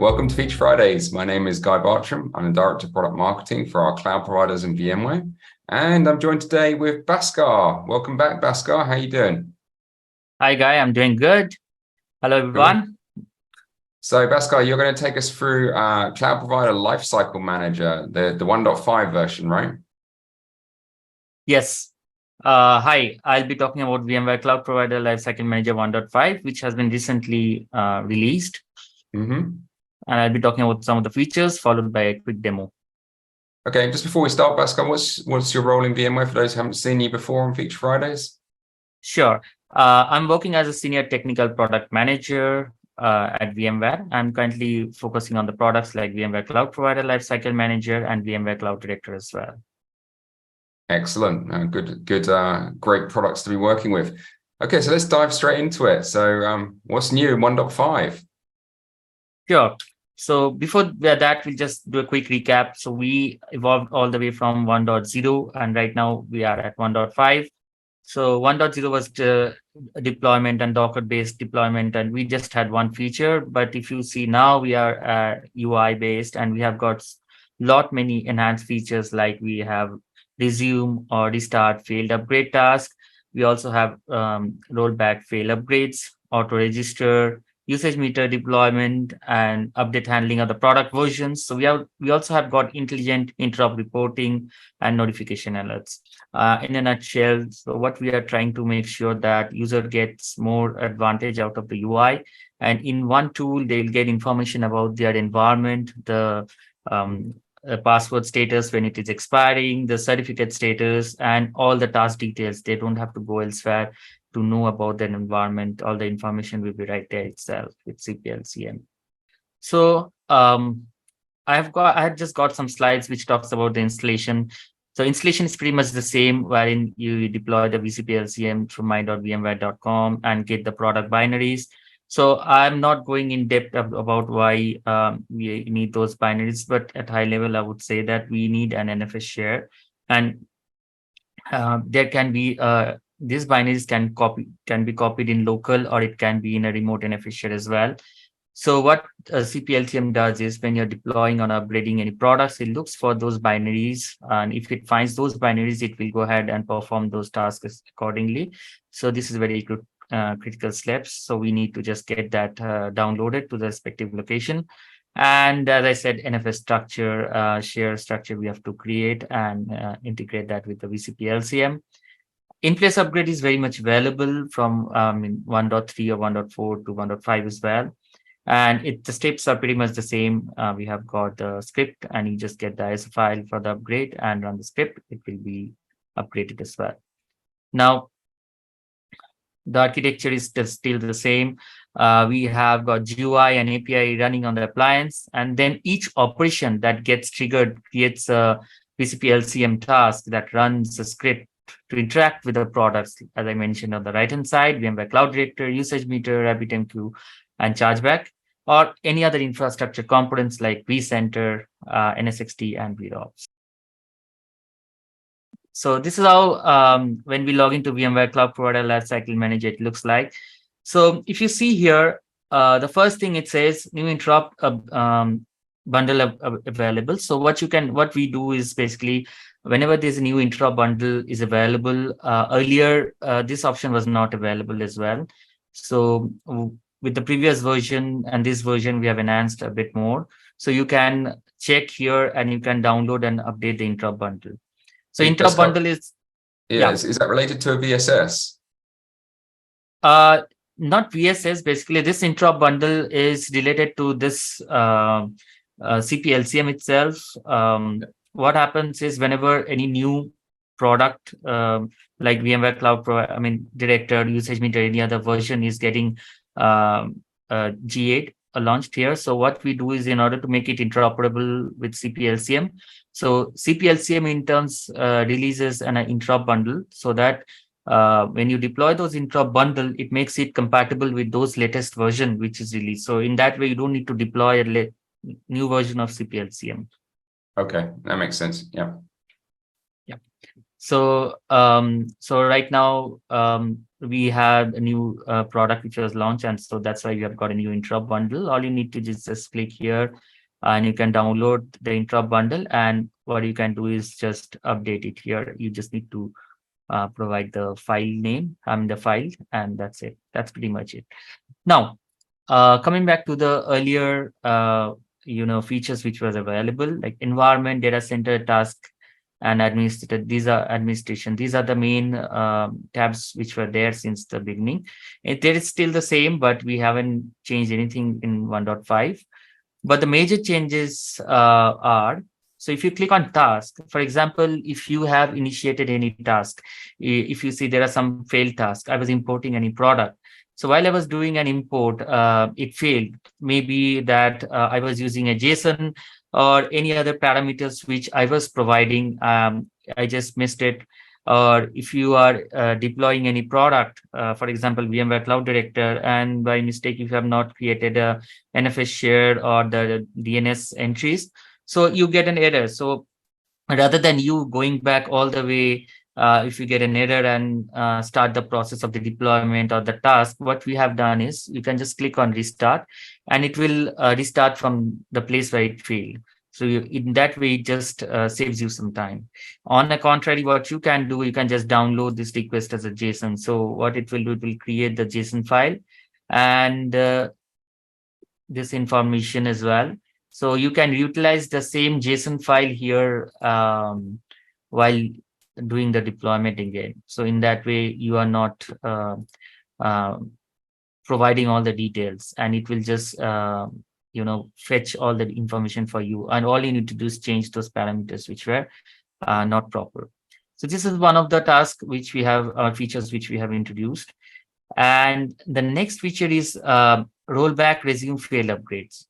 welcome to Feature Fridays. My name is Guy Bartram. I'm the Director of Product Marketing for our cloud providers in VMware. And I'm joined today with Bhaskar. Welcome back, Bhaskar. How are you doing? Hi, Guy. I'm doing good. Hello, everyone. So, Bhaskar, you're going to take us through Cloud Provider Lifecycle Manager, the 1.5 version, right? Yes. Hi, I'll be talking about VMware Cloud Provider Lifecycle Manager 1.5, which has been recently released. And I'll be talking about some of the features, followed by a quick demo. Okay, just before we start, Bhaskar, what's your role in VMware for those who haven't seen you before on Feature Fridays? Sure. I'm working as a senior technical product manager at VMware. I'm currently focusing on the products like VMware Cloud Provider Lifecycle Manager and VMware Cloud Director as well. Excellent. Great products to be working with. Okay, so let's dive straight into it. So what's new in 1.5? Sure. So before that, we'll just do a quick recap. So we evolved all the way from 1.0, and right now we are at 1.5. So 1.0 was the deployment and Docker-based deployment, and we just had one feature. But if you see now, we are UI-based, and we have got many enhanced features like we have resume or restart failed upgrade task. We also have rollback fail upgrades, auto register, usage meter deployment, and update handling of the product versions. So we also have got intelligent interrupt reporting and notification alerts. In a nutshell, so what we are trying to make sure that user gets more advantage out of the UI, and in one tool they'll get information about their environment, the password status when it is expiring, the certificate status, and all the task details. They don't have to go elsewhere to know about their environment. All the information will be right there itself with VCPLCM. So I had just got some slides which talks about the installation. So installation is pretty much the same, wherein you deploy the VCPLCM through my.vmware.com and get the product binaries. So I'm not going in depth about why we need those binaries, but at high level, I would say that we need an NFS share, and there can be these binaries can be copied in local, or it can be in a remote NFS share as well. So what CPLCM does is when you're deploying or upgrading any products, it looks for those binaries. And if it finds those binaries, it will go ahead and perform those tasks accordingly. So this is very good, critical steps. So we need to just get that downloaded to the respective location. And as I said, NFS structure, share structure, we have to create and integrate that with the VCPLCM. In-place upgrade is very much available from 1.3 or 1.4 to 1.5 as well. And the steps are pretty much the same. We have got the script, and you just get the ISO file for the upgrade and run the script. It will be upgraded as well. Now, the architecture is still the same. We have got GUI and API running on the appliance, and then each operation that gets triggered creates a VCPLCM task that runs a script to interact with the products. As I mentioned on the right-hand side, VMware Cloud Director, usage meter, RabbitMQ, and chargeback, or any other infrastructure components like vCenter, NSXT, and VROPS. So this is how when we log into VMware Cloud Provider Lifecycle Manager, it looks like. So if you see here, the first thing it says new interrupt bundle available. So what we do is basically whenever there's a new interrupt bundle is available, earlier this option was not available as well. So with the previous version and this version, we have enhanced a bit more. So you can check here and you can download and update the interrupt bundle. So interrupt bundle is... Is that related to a VSS? Not VSS. Basically, this interrupt bundle is related to this CPLCM itself. What happens is whenever any new product like VMware Cloud Director, usage meter, any other version is getting G8 launched here. So what we do is, in order to make it interoperable with CPLCM, so CPLCM in turns releases an interrupt bundle, so that when you deploy those interrupt bundle, it makes it compatible with those latest version which is released. So in that way, you don't need to deploy a new version of CPLCM. Okay, that makes sense. Yeah. So right now we have a new product which was launched, and so that's why we have got a new interop bundle. All you need to just click here, and you can download the interop bundle. And what you can do is just update it here. You just need to provide the file name, the file, and that's it. That's pretty much it. Now, coming back to the earlier, features which was available, like environment, data center, task, and administrator. These are administration. These are the main tabs which were there since the beginning. It is still the same, but we haven't changed anything in 1.5. But the major changes are, so if you click on task, for example, if you have initiated any task, if you see there are some failed tasks, I was importing any product. So while I was doing an import, it failed. Maybe that I was using a JSON or any other parameters which I was providing. I just missed it. Or if you are deploying any product, for example, VMware Cloud Director, and by mistake, if you have not created a NFS share or the DNS entries, so you get an error. So rather than you going back all the way, if you get an error and start the process of the deployment or the task, what we have done is you can just click on restart, and it will restart from the place where it failed. So in that way, it just saves you some time. On the contrary, what you can do, you can just download this request as a JSON. So what it will do, it will create the JSON file and this information as well. So you can utilize the same JSON file here while doing the deployment again. So in that way, you are not uh, providing all the details, and it will just fetch all the information for you. And all you need to do is change those parameters which were not proper. So this is one of the tasks which we have, features which we have introduced. And the next feature is rollback resume failed upgrades.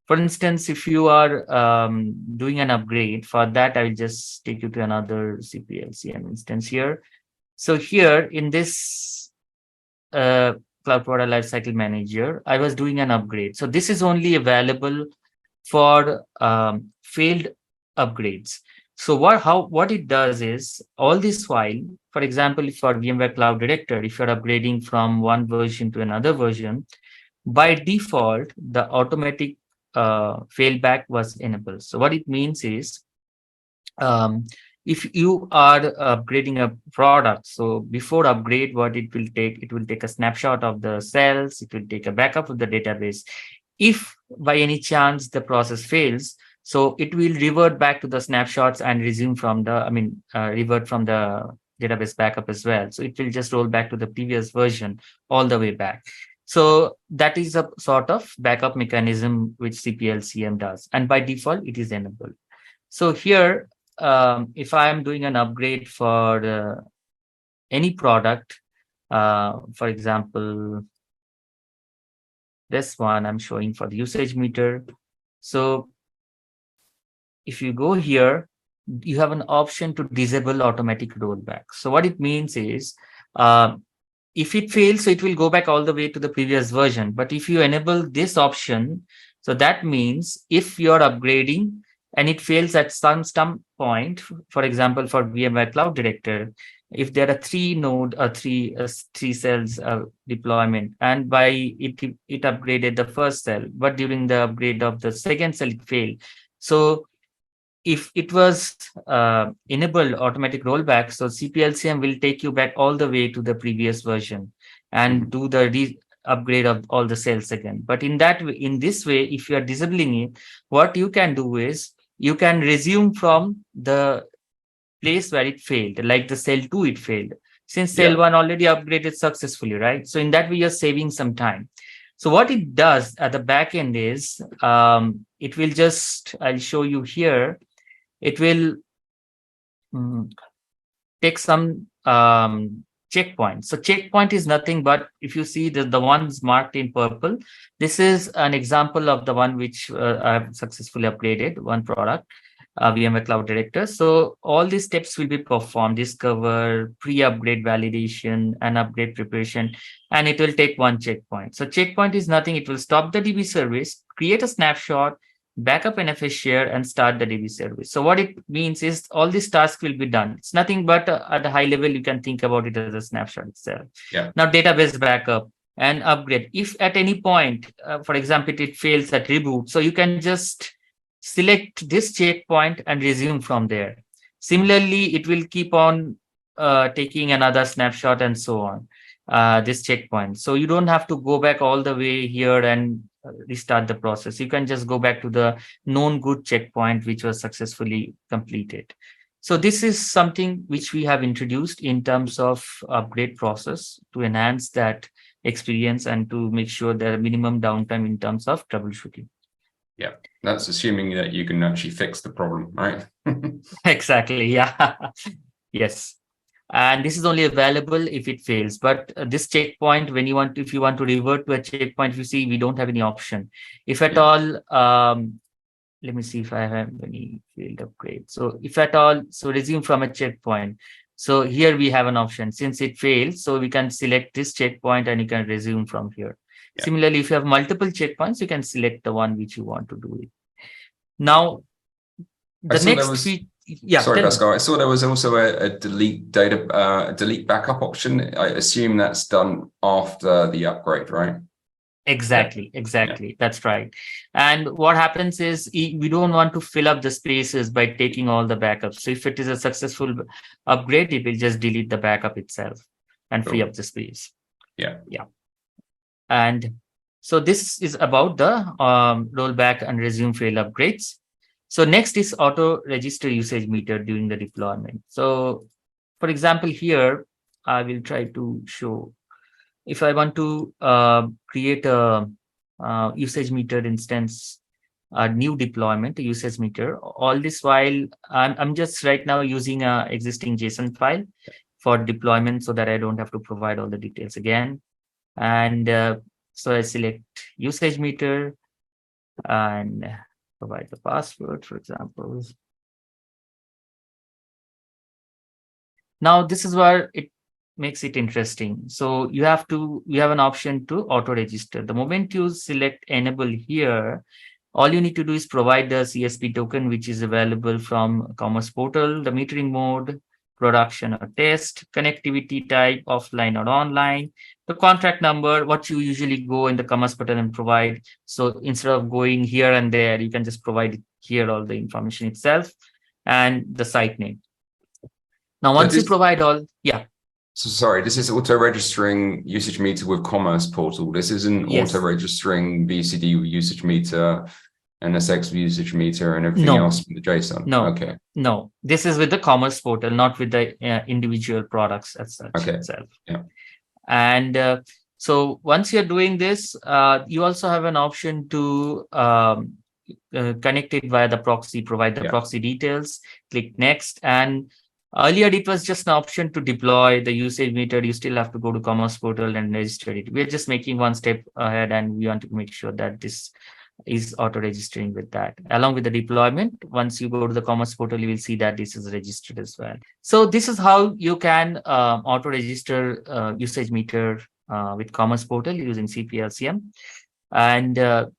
For instance, if you are doing an upgrade, for that, I will just take you to another CPLCM instance here. So here in this Cloud Provider Lifecycle Manager, I was doing an upgrade. So this is only available for failed upgrades. So what it does is all this file, for example, for VMware Cloud Director, if you're upgrading from one version to another version, by default, the automatic failback was enabled. So what it means is, if you are upgrading a product, so before upgrade, what it will take a snapshot of the cells, it will take a backup of the database. If by any chance the process fails, so it will revert back to the snapshots and resume from the, revert from the database backup as well. So it will just roll back to the previous version all the way back. So that is a sort of backup mechanism which CPLCM does. And by default, it is enabled. So here, if I am doing an upgrade for any product, for example, this one I'm showing for the usage meter. So if you go here, you have an option to disable automatic rollback. So what it means is, if it fails, so it will go back all the way to the previous version. But if you enable this option, so that means if you're upgrading and it fails at some point, for example, for VMware Cloud Director, if there are three node or three cells deployment, and by it upgraded the first cell, but during the upgrade of the second cell, it failed. So if it was enabled automatic rollback, so CPLCM will take you back all the way to the previous version and do the upgrade of all the cells again. But in this way, if you are disabling it, what you can do is you can resume from the place where it failed, like the cell 2 it failed, since cell 1 already upgraded successfully, right? So in that way, you're saving some time. So what it does at the back end is, it will just, I'll show you here, it will take some checkpoint. So checkpoint is nothing but, if you see the ones marked in purple, this is an example of the one which I've successfully upgraded, one product, VMware Cloud Director. So all these steps will be performed: discover, pre-upgrade validation, and upgrade preparation, and it will take one checkpoint. So checkpoint is nothing. It will stop the DB service, create a snapshot, backup NFS share, and start the DB service. So what it means is all these tasks will be done. It's nothing but at a high level, you can think about it as a snapshot itself. Yeah. Now, database backup and upgrade. If at any point, for example, it fails at reboot, so you can just select this checkpoint and resume from there. Similarly, it will keep on taking another snapshot and so on, this checkpoint. So you don't have to go back all the way here and restart the process. You can just go back to the known good checkpoint, which was successfully completed. So this is something which we have introduced in terms of upgrade process to enhance that experience and to make sure there are minimum downtime in terms of troubleshooting. Yeah, that's assuming that you can actually fix the problem, right? Exactly. Yeah. Yes. And this is only available if it fails. But this checkpoint, when you want, if you want to revert to a checkpoint, you see, we don't have any option. If at all, let me see if I have any field upgrade. So if at all, so resume from a checkpoint. So here we have an option. Since it failed, so we can select this checkpoint and you can resume from here. Yeah. Similarly, if you have multiple checkpoints, you can select the one which you want to do it. Now, the next yeah. Sorry, Pascal. I saw there was also a delete delete backup option. I assume that's done after the upgrade, right? Exactly. Yeah. That's right. And what happens is we don't want to fill up the spaces by taking all the backups. So if it is a successful upgrade, it will just delete the backup itself and free up the space. Yeah. And so this is about the rollback and resume fail upgrades. So next is auto register usage meter during the deployment. So for example, here I will try to show if I want to create a usage meter instance, a new deployment, a usage meter. All this while I'm just right now using a existing JSON file for deployment so that I don't have to provide all the details again. And so I select usage meter and provide the password, for example. Now this is where it makes it interesting. So you have an option to auto register. The moment you select enable here, all you need to do is provide the CSP token, which is available from Commerce Portal, the metering mode, production or test, connectivity type, offline or online, the contract number, what you usually go in the Commerce Portal and provide. So instead of going here and there, you can just provide here all the information itself and the site name. Now, once you provide all, So sorry, this is auto-registering usage meter with Commerce Portal. This isn't auto-registering VCD usage meter, NSX usage meter, and everything else from the JSON. No. Okay. No, this is with the Commerce Portal, not with the individual products as such itself. Yeah. And so once you're doing this, you also have an option to connect it via the proxy, provide the proxy details, click next. And earlier, it was just an option to deploy the usage meter. You still have to go to Commerce Portal and register it. We're just making one step ahead, and we want to make sure that this is auto-registering with that. Along with the deployment, once you go to the Commerce Portal, you will see that this is registered as well. So this is how you can auto-register usage meter with Commerce Portal using VCPLCM. And the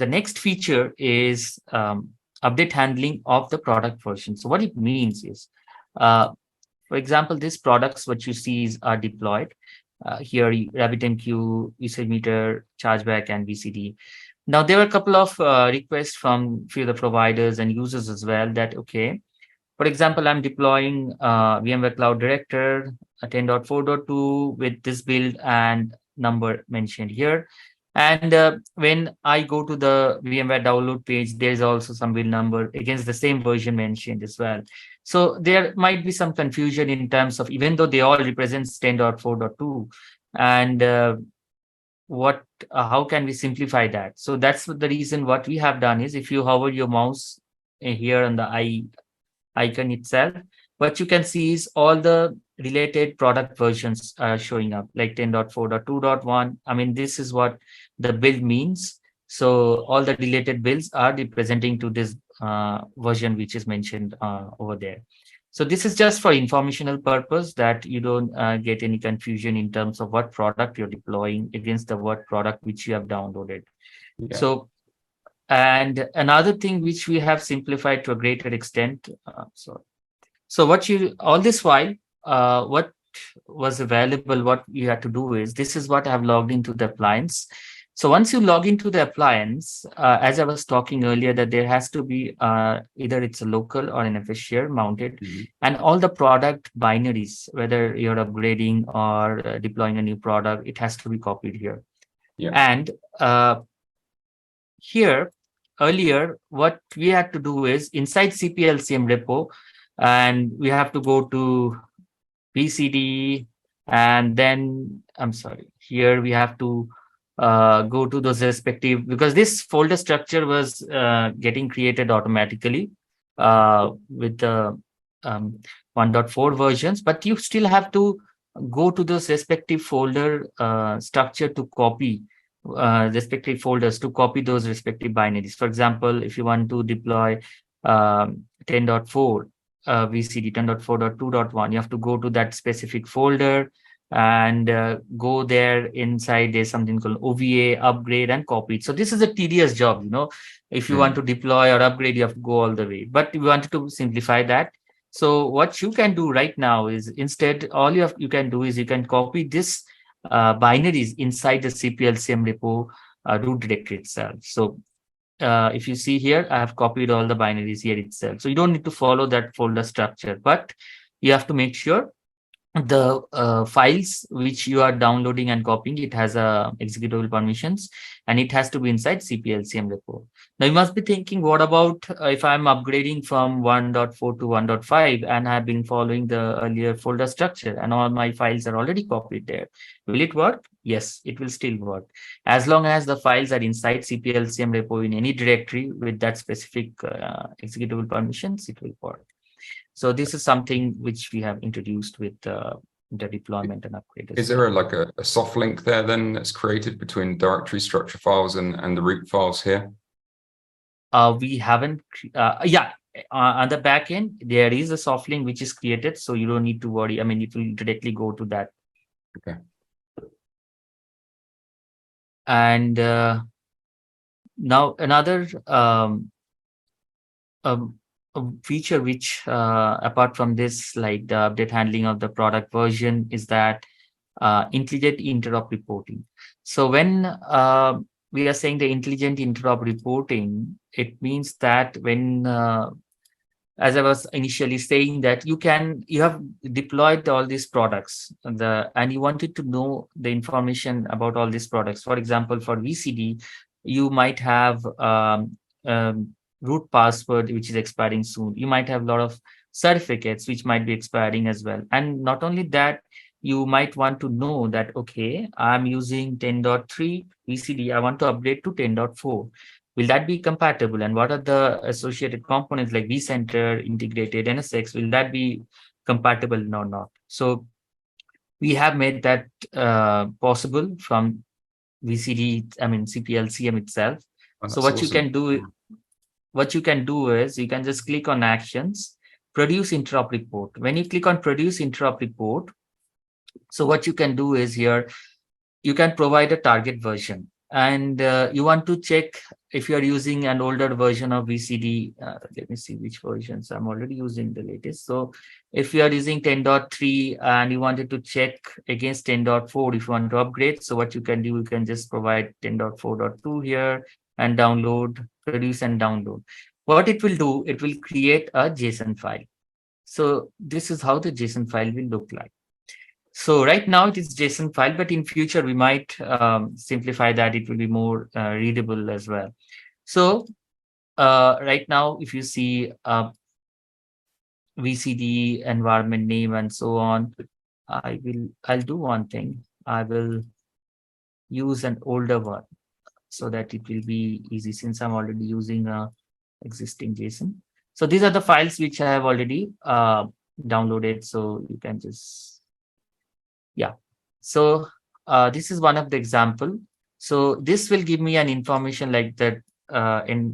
next feature is update handling of the product version. So what it means is, for example, these products, what you see are deployed. Here, RabbitMQ, usage meter, chargeback, and VCD. Now, there are a couple of requests from few of the providers and users as well that, okay, for example, I'm deploying VMware Cloud Director 10.4.2 with this build and number mentioned here. And when I go to the VMware download page, there's also some build number against the same version mentioned as well. So there might be some confusion in terms of, even though they all represent 10.4.2, and how can we simplify that? So that's the reason what we have done is, if you hover your mouse here on the icon itself, what you can see is all the related product versions are showing up, like 10.4.2.1. I mean, this is what the build means. So all the related builds are representing to this version which is mentioned over there. So this is just for informational purpose, that you don't get any confusion in terms of what product you're deploying against the what product which you have downloaded. Yeah. So And another thing which we have simplified to a greater extent. So all this while, what was available, what you had to do is, this is what I have logged into the appliance. So once you log into the appliance, as I was talking earlier, that there has to be either it's a local or an FS mounted, and all the product binaries, whether you're upgrading or deploying a new product, it has to be copied here. Yeah. And here, earlier, what we had to do is inside CPLCM repo, and we have to go to VCD, and then I'm sorry, here we have to go to those respective, because this folder structure was getting created automatically with the 1.4 versions, but you still have to go to those respective folder structure to copy respective folders to copy those respective binaries. For example, if you want to deploy 10.4 VCD 10.4.2.1, you have to go to that specific folder and go there. Inside there's something called OVA, upgrade, and copy it. So this is a tedious job, if you want to deploy or upgrade, you have to go all the way, but we wanted to simplify that. So what you can do right now is, instead, all you can do is you can copy this binaries inside the CPLCM repo root directory itself. So if you see here, I have copied all the binaries here itself. So you don't need to follow that folder structure, but you have to make sure the files which you are downloading and copying, it has executable permissions, and it has to be inside CPLCM repo. Now you must be thinking, what about if I'm upgrading from 1.4 to 1.5 and I've been following the earlier folder structure and all my files are already copied there? Will it work? Yes, it will still work. As long as the files are inside CPLCM repo in any directory with that specific executable permissions, it will work. So this is something which we have introduced with the deployment and upgrade. Is there a soft link there then that's created between directory structure files and the root files here? We haven't, on the back end, there is a soft link which is created, so you don't need to worry. I mean, it will directly go to that. Okay. And now another a feature which, apart from this, like the update handling of the product version, is that intelligent interop reporting. So when we are saying the intelligent interop reporting, it means that when, as I was initially saying, that you have deployed all these products and you wanted to know the information about all these products. For example, for VCD, you might have root password which is expiring soon. You might have a lot of certificates which might be expiring as well. And not only that, you might want to know that, okay, I'm using 10.3 VCD, I want to upgrade to 10.4. Will that be compatible? And what are the associated components like vCenter, integrated NSX? Will that be compatible or not? So we have made that possible from CPLCM itself. So what you can do, is you can just click on actions, produce interop report. When you click on produce interop report, so what you can do is here, you can provide a target version, and you want to check if you're using an older version of VCD. Let me see which versions I'm already using, the latest. So if you are using 10.3 and you wanted to check against 10.4 if you want to upgrade, so what you can do, you can just provide 10.4.2 here and download, produce and download. What it will do, it will create a JSON file. So this is how the JSON file will look like. So right now it is JSON file, but in future we might simplify that. It will be more readable as well. So right now, if you see VCD, environment name, and so on, I'll do one thing. I will use an older one so that it will be easy, since I'm already using a existing JSON. So these are the files which I have already downloaded. So you can just, so this is one of the example. So this will give me an information like that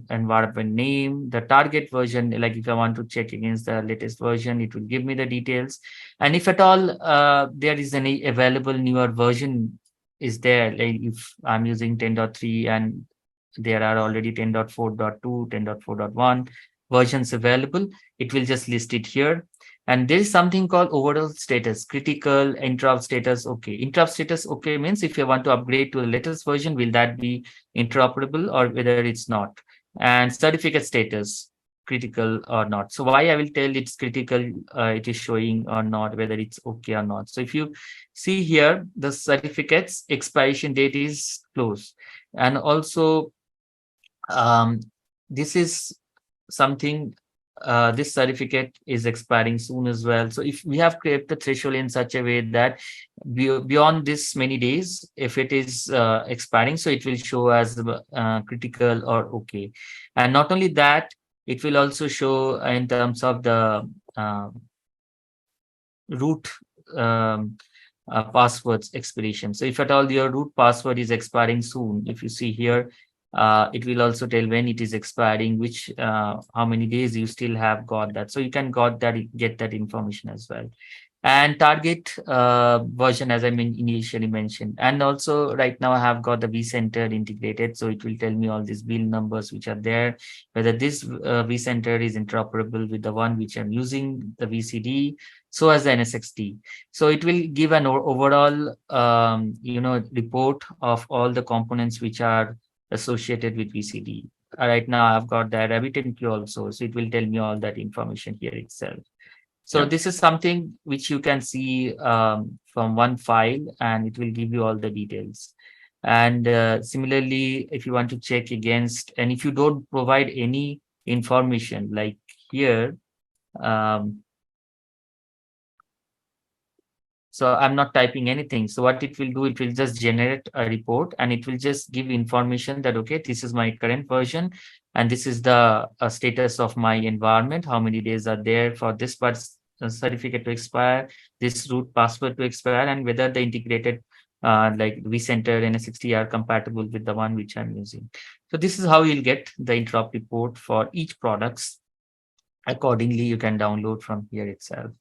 environment name, the target version. Like if I want to check against the latest version, it will give me the details. And if at all there is any available newer version is there, like if I'm using 10.3 and there are already 10.4.2, 10.4.1 versions available. It will just list it here. And there is something called overall status, critical, interrupt status, okay. Interrupt status, okay, means if you want to upgrade to the latest version, will that be interoperable or whether it's not? And certificate status, critical or not. So why I will tell it's critical, it is showing or not, whether it's okay or not. So if you see here, the certificates expiration date is close. And also, um, this is something, this certificate is expiring soon as well. So if we have created the threshold in such a way that beyond this many days, if it is expiring, so it will show as critical or okay. And not only that, it will also show in terms of the root passwords expiration. So if at all your root password is expiring soon, if you see here, it will also tell when it is expiring, which how many days you still have got that. So you can get that information as well. And target version, as I initially mentioned. And also right now I have got the vCenter integrated. So it will tell me all these build numbers which are there, whether this vCenter is interoperable with the one which I'm using, the VCD, so as the NSXT. So it will give an overall, report of all the components which are associated with VCD. Right now I've got that RabbitMQ also. So it will tell me all that information here itself. So this is something which you can see from one file, and it will give you all the details. And similarly, if you want to check against, and if you don't provide any information like here, so I'm not typing anything. So what it will do, it will just generate a report, and it will just give information that, okay, this is my current version, and this is the status of my environment, how many days are there for this certificate to expire, this root password to expire, and whether the integrated like vCenter and NS60 are compatible with the one which I'm using. So this is how you'll get the interrupt report for each products. Accordingly, you can download from here itself.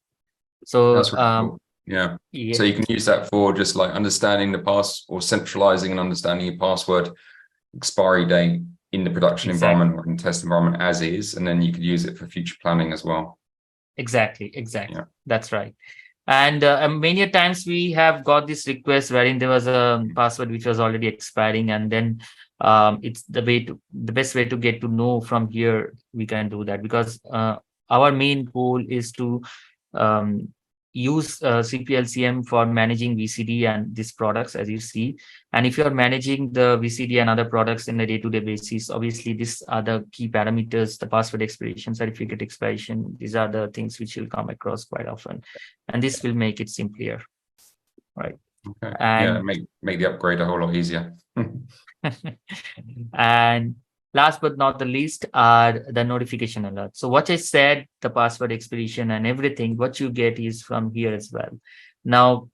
So that's really cool. Yeah. So you can use that for just like understanding the pass or centralizing and understanding your password expiry date in the production environment or in test environment as is, and then you could use it for future planning as well. Exactly. Yeah. That's right. And many times we have got this request wherein there was a password which was already expiring, and then it's the best way to get to know from here. We can do that because our main goal is to use CPLCM for managing VCD and these products, as you see. And if you're managing the VCD and other products in a day-to-day basis, obviously these are the key parameters: the password expiration, certificate expiration. These are the things which will come across quite often, and this will make it simpler, right? Okay. And make the upgrade a whole lot easier. And last but not the least are the notification alerts. So what I said, the password expiration and everything, what you get is from here as well. Now,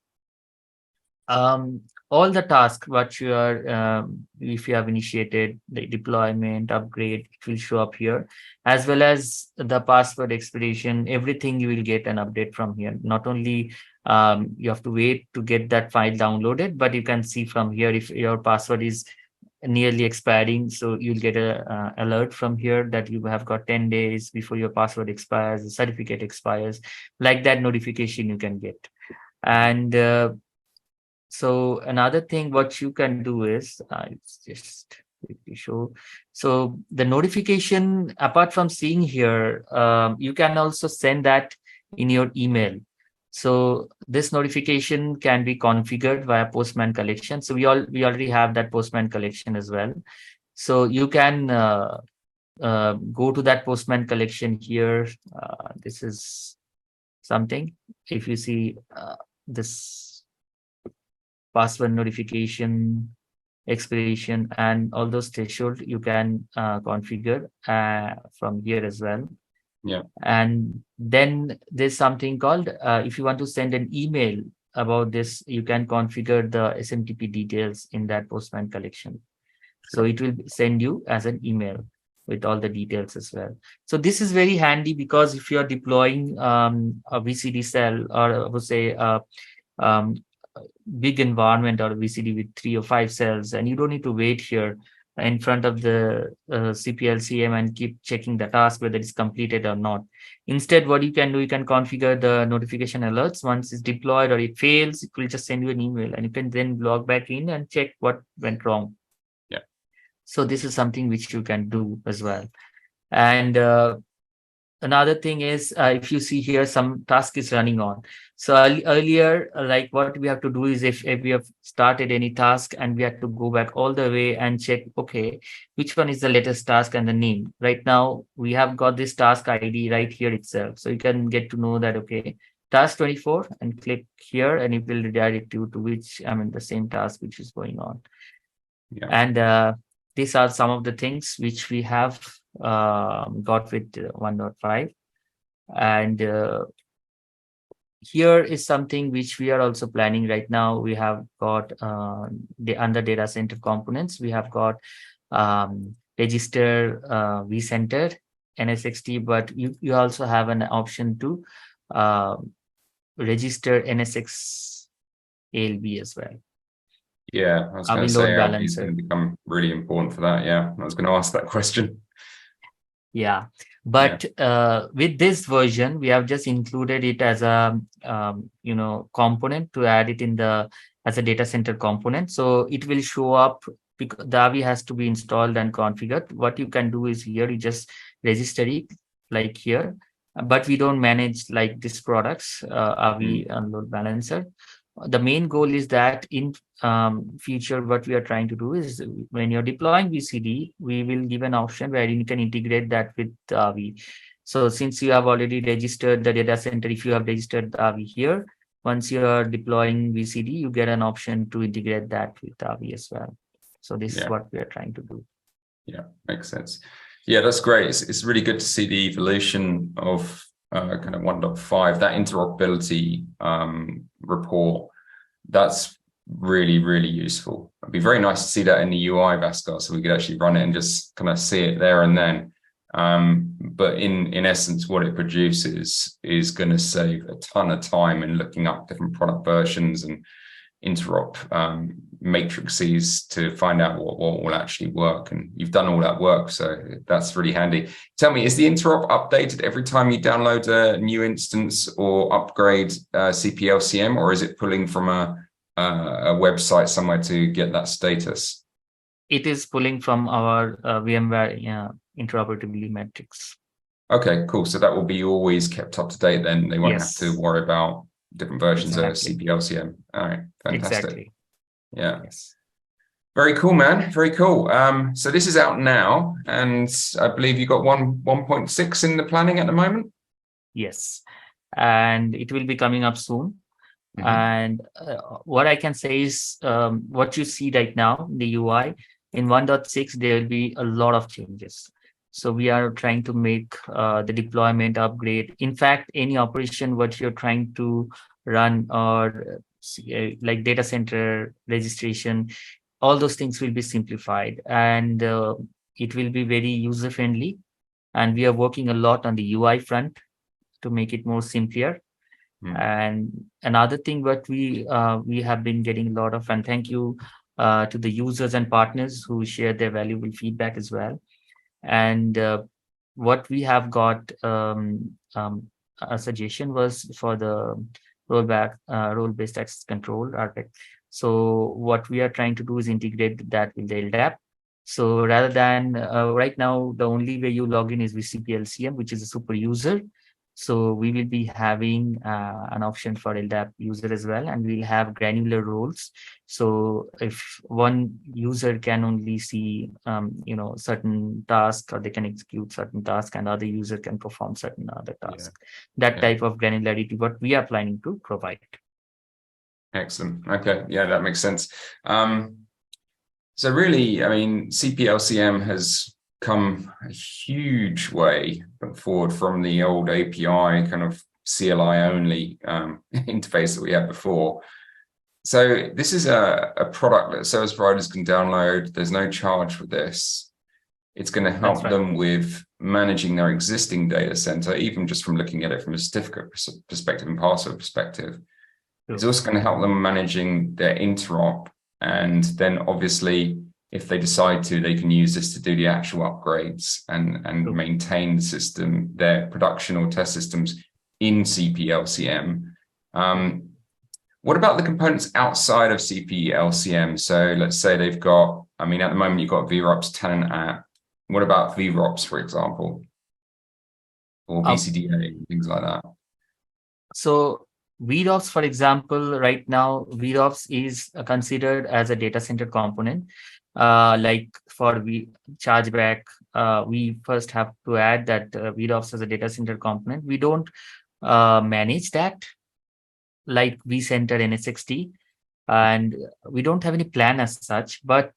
all the tasks what you are, if you have initiated the deployment, upgrade, it will show up here, as well as the password expiration, everything you will get an update from here. Not only you have to wait to get that file downloaded, but you can see from here if your password is nearly expiring, so you'll get a alert from here that you have got 10 days before your password expires, the certificate expires, like that notification you can get. And so another thing what you can do is it's just quickly show. So the notification, apart from seeing here, you can also send that in your email. So this notification can be configured via Postman collection. So we already have that Postman collection as well. So you can go to that Postman collection here. This is something. If you see this password notification, expiration, and all those thresholds, you can configure from here as well. Yeah. And then there's something called, if you want to send an email about this, you can configure the SMTP details in that Postman collection. So it will send you as an email with all the details as well. So this is very handy because if you're deploying a VCD cell, or I would say big environment or VCD with 3 or 5 cells, and you don't need to wait here in front of the CPLCM and keep checking the task whether it's completed or not. Instead, what you can do, you can configure the notification alerts. Once it's deployed or it fails, it will just send you an email, and you can then log back in and check what went wrong. Yeah. So this is something which you can do as well. And another thing is, if you see here, some task is running on. So earlier, like what we have to do is if we have started any task and we have to go back all the way and check, okay, which one is the latest task and the name. Right now, we have got this task ID right here itself. So you can get to know that, okay, task 24 and click here and it will redirect you to which, the same task which is going on. Yeah. And these are some of the things which we have got with 1.5. And here is something which we are also planning right now. We have got under data center components, we have got register vCenter NSXT, but you also have an option to register NSX ALB as well. Yeah, I was going to say ALB is going to become really important for that. Yeah, I was going to ask that question. Yeah, but with this version, we have just included it as a component to add it in as a data center component. So it will show up because the AVI has to be installed and configured. What you can do is here you just register it like here, but we don't manage like these products AVI and load balancer. The main goal is that in future, what we are trying to do is when you're deploying VCD, we will give an option where you can integrate that with AVI. So since you have already registered the data center, if you have registered the AVI here, once you are deploying VCD, you get an option to integrate that with AVI as well. So this is what we are trying to do. Yeah, makes sense. Yeah, that's great. It's really good to see the evolution of kind of 1.5, that interoperability report. That's really, really useful. It'd be very nice to see that in the UI, Bhaskar, so we could actually run it and just kind of see it there and then. But in essence, what it produces is going to save a ton of time in looking up different product versions and interop matrices to find out what will actually work. And you've done all that work, so that's really handy. Tell me, is the interop updated every time you download a new instance or upgrade CPLCM, or is it pulling from a website somewhere to get that status? It is pulling from our VMware interoperability metrics. Okay, cool. So that will be always kept up to date then. They won't have to worry about different versions of CPLCM. All right, fantastic. Exactly. Yeah. Yes. Very cool, man. Very cool. So this is out now, and I believe you got 1.6 in the planning at the moment. Yes, and it will be coming up soon. And what I can say is what you see right now, the UI in 1.6, there will be a lot of changes. So we are trying to make the deployment upgrade. In fact, any operation what you're trying to run or like data center registration, all those things will be simplified, and it will be very user friendly. And we are working a lot on the UI front to make it more simpler. And another thing what we have been getting a lot of, and thank you to the users and partners who share their valuable feedback as well. And what we have got a suggestion was for the role-based access control architect. So what we are trying to do is integrate that with the LDAP. So rather than right now, the only way you log in is VCPLCM, which is a super user. So we will be having an option for LDAP user as well, and we'll have granular roles. So if one user can only see, certain tasks, or they can execute certain tasks, and other user can perform certain other tasks. That type of granularity, what we are planning to provide. Excellent. Okay. Yeah, that makes sense. So really, I mean, CPLCM has come a huge way forward from the old API kind of CLI only interface that we had before. So this is a product that service providers can download. There's no charge for this. It's going to help them with managing their existing data center, even just from looking at it from a certificate perspective and password perspective. It's also going to help them managing their interop, and then obviously if they decide to, they can use this to do the actual upgrades and maintain the system, their production or test systems in CPLCM. What about the components outside of CPLCM? So let's say they've got, I mean, at the moment you've got VROPS tenant app. What about VROPS, for example, or VCDA, things like that? So VROPS, for example, right now, VROPS is considered as a data center component. Like for chargeback, we first have to add that VROPS as a data center component. We don't manage that like vCenter NSXT, and we don't have any plan as such, but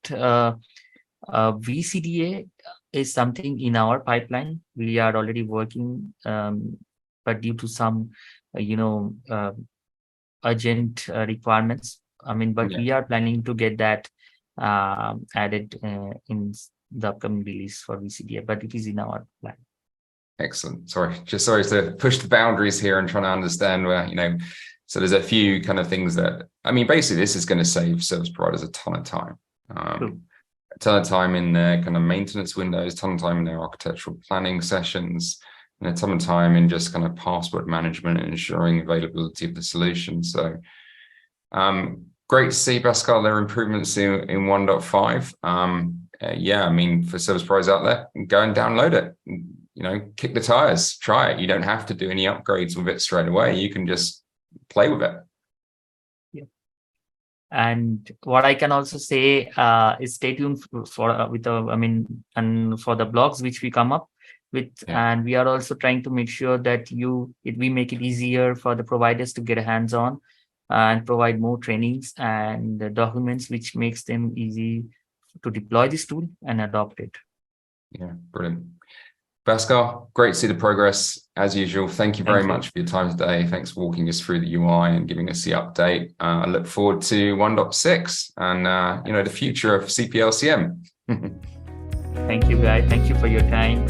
VCDA is something in our pipeline. We are already working, but due to some, urgent requirements, we are planning to get that added in the upcoming release for VCDA, but it is in our plan. Excellent. Sorry to push the boundaries here and trying to understand where, so there's a few kind of things that, basically this is going to save service providers a ton of time. A ton of time in their kind of maintenance windows, a ton of time in their architectural planning sessions, and a ton of time in just kind of password management and ensuring availability of the solution. So great to see, Pascal, there are improvements in 1.5. For service providers out there, go and download it. Kick the tires, try it. You don't have to do any upgrades with it straight away. You can just play with it. Yeah. And what I can also say is stay tuned for for the blogs which we come up with, and we are also trying to make sure that we make it easier for the providers to get a hands-on and provide more trainings and documents which makes them easy to deploy this tool and adopt it. Yeah, brilliant. Pascal, great to see the progress as usual. Thank you very much for your time today. Thanks for walking us through the UI and giving us the update. I look forward to 1.6 and the future of CPLCM. Thank you, guys. Thank you for your time.